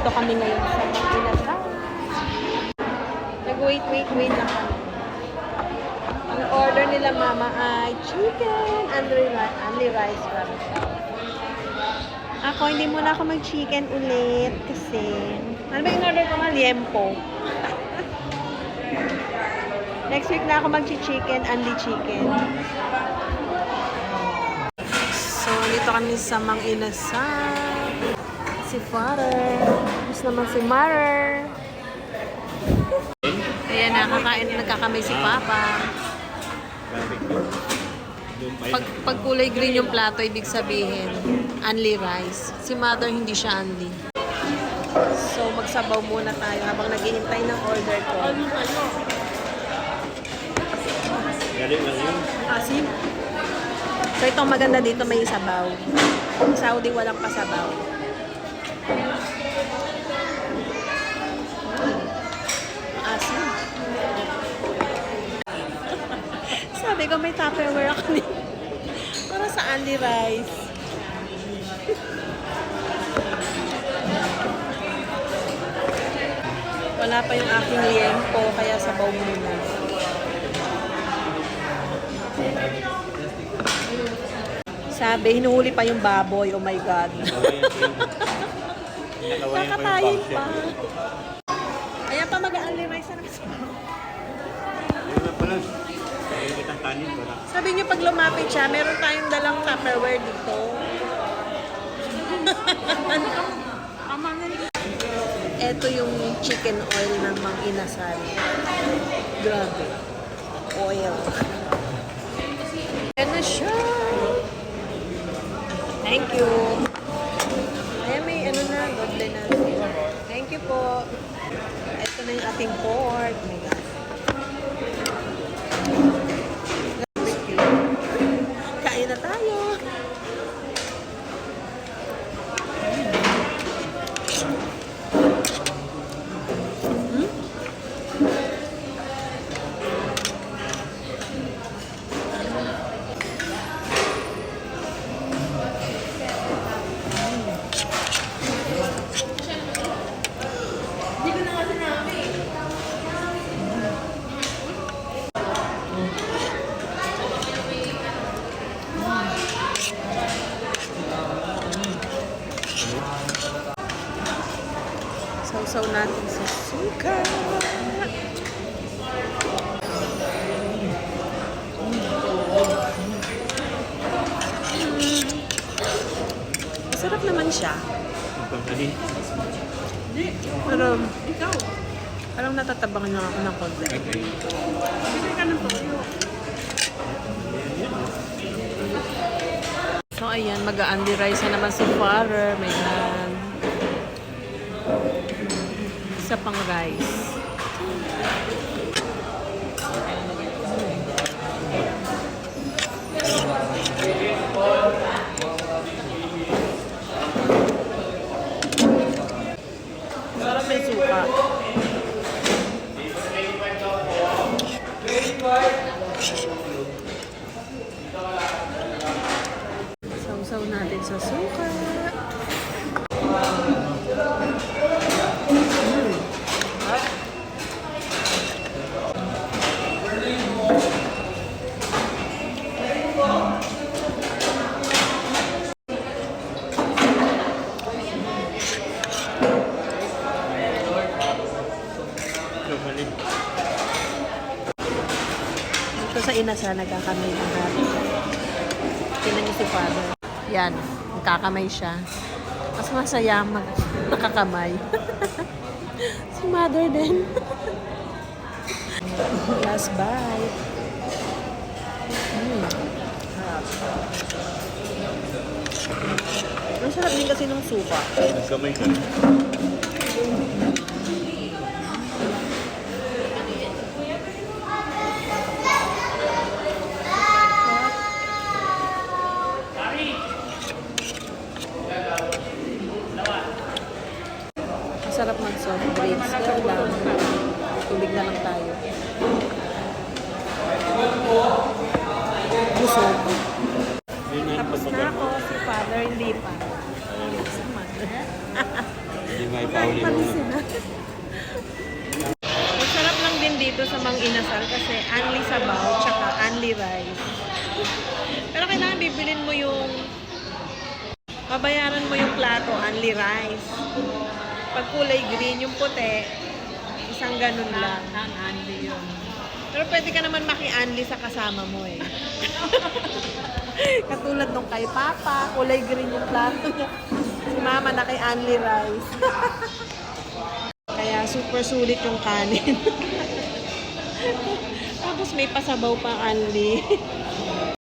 Nandito kami ngayon sa Inasal. Nag-wait lang kami. Ang order nila mama ay chicken and only rice lang. Ako, hindi muna ako mag-chicken ulit kasi ano ba yung order ko nga? Liempo. Next week na ako mag-chicken, only chicken. So, dito kami sa Mang Inasal. Si Father. Tapos naman si Mother. Ayan, nagkakamay si Papa. Pag kulay green yung plato, ibig sabihin, only rice. Si Mother, hindi siya only. So, magsabaw muna tayo habang naghihintay ng order ko. Galing lang yun. Asim. So, itong maganda dito, may sabaw. Saudi, walang pasabaw. Asim. Sabi ko, may Tupperware ako dito. Para sa only rice. Wala pa yung aking liempo, kaya sabaw muna. Sabi, hinuhuli pa yung baboy. Oh my God. Nakatayin pa. Ayan pa, mag-only rice na naman. Sabi niyo, pag lumapit siya, meron tayong dalang Tupperware dito. Ito yung chicken oil ng Mang Inasal. Grabe. Oil. Ayan na siya. Thank you. Ayan, may ano na, doble na. Thank you po. Ito na yung ating pork. Oh my God. Kain na tayo. Sausaw natin sa suka. Masarap naman siya. Pero, parang natatabangan na ako ng konti. So, ayan, mag-a-only rice na naman si Father. May isa pang rice. Sarap may suka. Sausaw natin sa suka. Ito sa Inasal, nagkakamay ng natin. Tinan niyo si Father. Yan, nagkakamay siya. Mas masaya nakakamay. Si Mother din. Last bite. Ang sarap din kasi ng suka. Nagkamay ka. Masarap mag-soft drinks. Pero lang, tubig na lang tayo. Busog. Tapos na ako, si Father hindi pa. Si Mother. may Kain pauli pa rin mo. sila. Masarap lang din dito sa Mang Inasal kasi only sabaw tsaka only rice. Pero kailangan bibilin mo yung babayaran mo yung plato, only rice. Pag kulay green, yung puti, isang ganun lang. Only yun. Pero pwede ka naman maki-only sa kasama mo eh. Katulad nung kay Papa, kulay green yung plato niya. Si Mama na kay only rice. Kaya super sulit yung kanin. Tapos may pasabaw pa only.